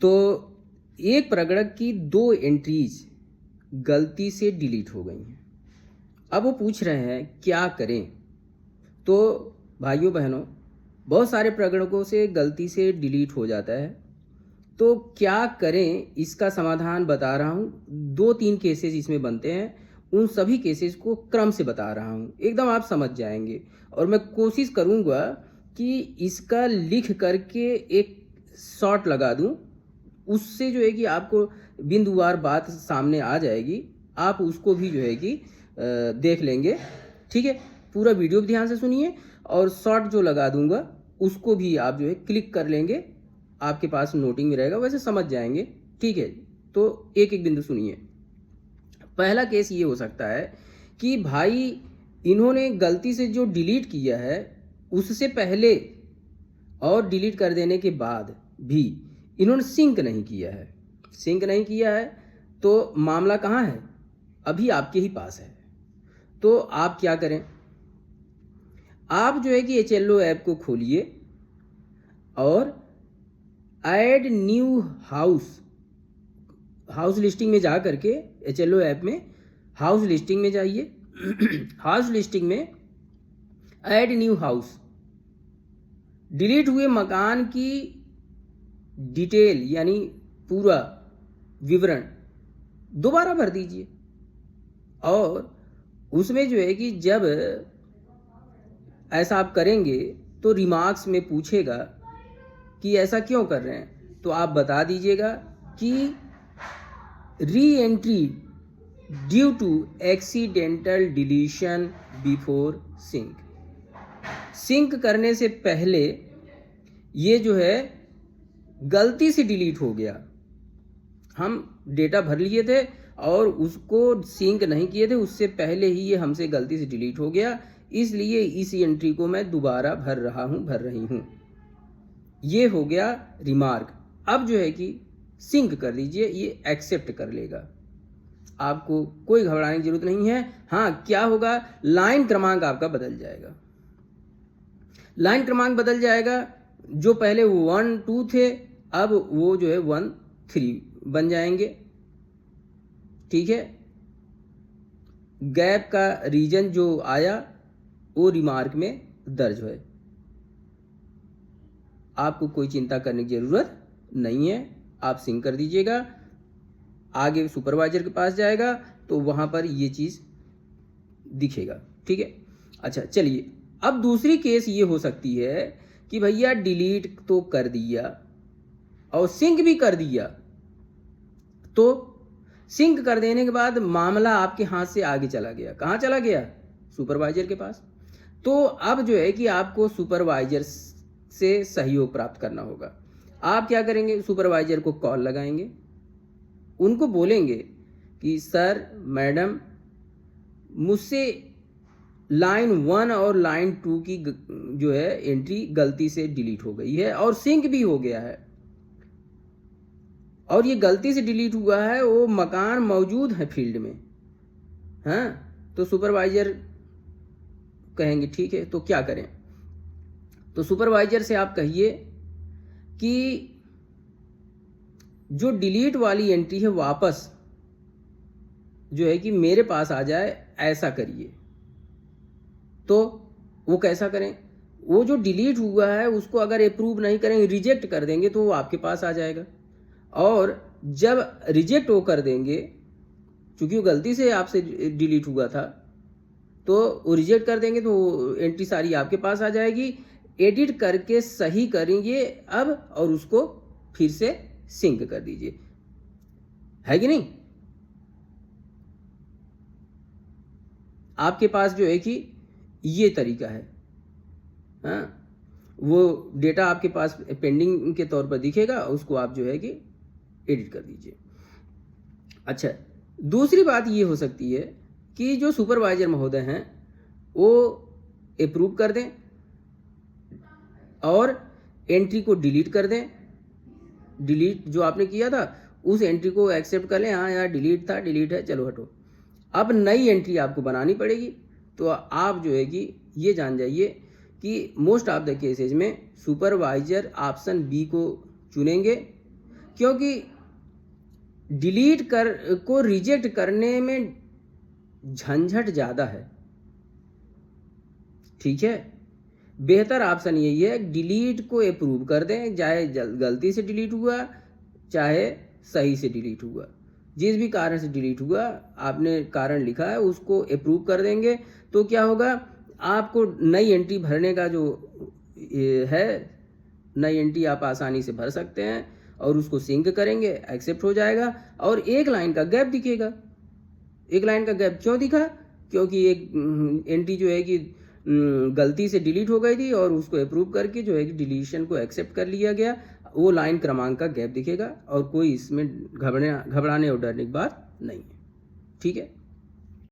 तो एक प्रगणक की 2 एंट्रीज गलती से डिलीट हो गई हैं। अब वो पूछ रहे हैं क्या करें। तो भाइयों बहनों, बहुत सारे प्रगणकों से गलती से डिलीट हो जाता है, तो क्या करें इसका समाधान बता रहा हूँ। 2-3 केसेस इसमें बनते हैं, उन सभी केसेस को क्रम से बता रहा हूँ, एकदम आप समझ जाएंगे। और मैं कोशिश करूँगा कि इसका लिख करके एक शॉर्ट लगा दूँ, उससे जो है कि आपको बिंदुवार बात सामने आ जाएगी, आप उसको भी जो है कि देख लेंगे। ठीक है, पूरा वीडियो भी ध्यान से सुनिए और शॉर्ट जो लगा दूंगा उसको भी आप जो है क्लिक कर लेंगे, आपके पास नोटिंग में रहेगा, वैसे समझ जाएंगे। ठीक है, तो एक एक बिंदु सुनिए। पहला केस ये हो सकता है कि भाई इन्होंने गलती से जो डिलीट किया है उससे पहले और डिलीट कर देने के बाद भी इन्होंने सिंक नहीं किया है। सिंक नहीं किया है तो मामला कहाँ है, अभी आपके ही पास है। तो आप क्या करें, आप जो है कि HLO ऐप को खोलिए और ऐड न्यू हाउस लिस्टिंग में जा करके HLO ऐप में हाउस लिस्टिंग में जाइए। हाउस लिस्टिंग में ऐड न्यू हाउस, डिलीट हुए मकान की डिटेल यानी पूरा विवरण दोबारा भर दीजिए। और उसमें जो है कि जब ऐसा आप करेंगे तो रिमार्क्स में पूछेगा कि ऐसा क्यों कर रहे हैं, तो आप बता दीजिएगा कि re entry due to accidental deletion before sync. Sync करने से पहले ये जो है गलती से डिलीट हो गया, हम डेटा भर लिए थे और उसको सिंक नहीं किए थे, उससे पहले ही ये हमसे गलती से डिलीट हो गया, इसलिए इस एंट्री को मैं दोबारा भर रही हूँ। ये हो गया रिमार्क। अब जो है कि सिंक कर दीजिए, ये एक्सेप्ट कर लेगा, आपको कोई घबराने की जरूरत नहीं है। हाँ, क्या होगा, लाइन क्रमांक आपका बदल जाएगा। लाइन क्रमांक बदल जाएगा, जो पहले 1 2 थे अब वो जो है 1 3 बन जाएंगे। ठीक है, गैप का रीजन जो आया वो रिमार्क में दर्ज है, आपको कोई चिंता करने की जरूरत नहीं है। आप सिंक कर दीजिएगा, आगे सुपरवाइजर के पास जाएगा तो वहां पर ये चीज दिखेगा। ठीक है, अच्छा चलिए, अब दूसरी केस ये हो सकती है कि भैया डिलीट तो कर दिया और सिंक भी कर दिया, तो सिंक कर देने के बाद मामला आपके हाथ से आगे चला गया। कहाँ चला गया, सुपरवाइजर के पास। तो अब जो है कि आपको सुपरवाइजर से सहयोग प्राप्त करना होगा। आप क्या करेंगे, सुपरवाइजर को कॉल लगाएंगे, उनको बोलेंगे कि सर मैडम मुझसे लाइन 1 और लाइन 2 की जो है एंट्री गलती से डिलीट हो गई है और सिंक भी हो गया है, और ये गलती से डिलीट हुआ है, वो मकान मौजूद है फील्ड में। हाँ, तो सुपरवाइजर कहेंगे ठीक है, तो क्या करें। तो सुपरवाइजर से आप कहिए कि जो डिलीट वाली एंट्री है वापस जो है कि मेरे पास आ जाए, ऐसा करिए। तो वो कैसा करें, वो जो डिलीट हुआ है उसको अगर अप्रूव नहीं करेंगे, रिजेक्ट कर देंगे, तो वो आपके पास आ जाएगा। और जब रिजेक्ट वो कर देंगे, चूंकि वो गलती से आपसे डिलीट हुआ था, तो वो रिजेक्ट कर देंगे तो एंट्री सारी आपके पास आ जाएगी। एडिट करके सही करेंगे अब और उसको फिर से सिंक कर दीजिए, है कि नहीं। आपके पास जो है कि ये तरीका है। हाँ, वो डेटा आपके पास पेंडिंग के तौर पर दिखेगा, उसको आप जो है कि एडिट कर दीजिए। अच्छा, दूसरी बात ये हो सकती है कि जो सुपरवाइजर महोदय हैं वो अप्रूव कर दें और एंट्री को डिलीट कर दें। डिलीट जो आपने किया था उस एंट्री को एक्सेप्ट कर लें, हाँ यार डिलीट था, डिलीट है, चलो हटो। अब नई एंट्री आपको बनानी पड़ेगी। तो आप जो है कि ये जान जाइए कि मोस्ट ऑफ द केसेज में सुपरवाइजर ऑप्शन बी को चुनेंगे, क्योंकि डिलीट कर को रिजेक्ट करने में झंझट ज़्यादा है। ठीक है, बेहतर ऑप्शन यही है डिलीट को अप्रूव कर दें, चाहे गलती से डिलीट हुआ चाहे सही से डिलीट हुआ, जिस भी कारण से डिलीट हुआ आपने कारण लिखा है उसको अप्रूव कर देंगे। तो क्या होगा, आपको नई एंट्री भरने का जो है, नई एंट्री आप आसानी से भर सकते हैं और उसको सिंक करेंगे, एक्सेप्ट हो जाएगा और एक लाइन का गैप दिखेगा। एक लाइन का गैप क्यों दिखा, क्योंकि एक एंट्री जो है कि गलती से डिलीट हो गई थी और उसको अप्रूव करके जो है कि डिलीशन को एक्सेप्ट कर लिया गया, वो लाइन क्रमांक का गैप दिखेगा और कोई इसमें घबराने और डरने की बात नहीं है। ठीक है।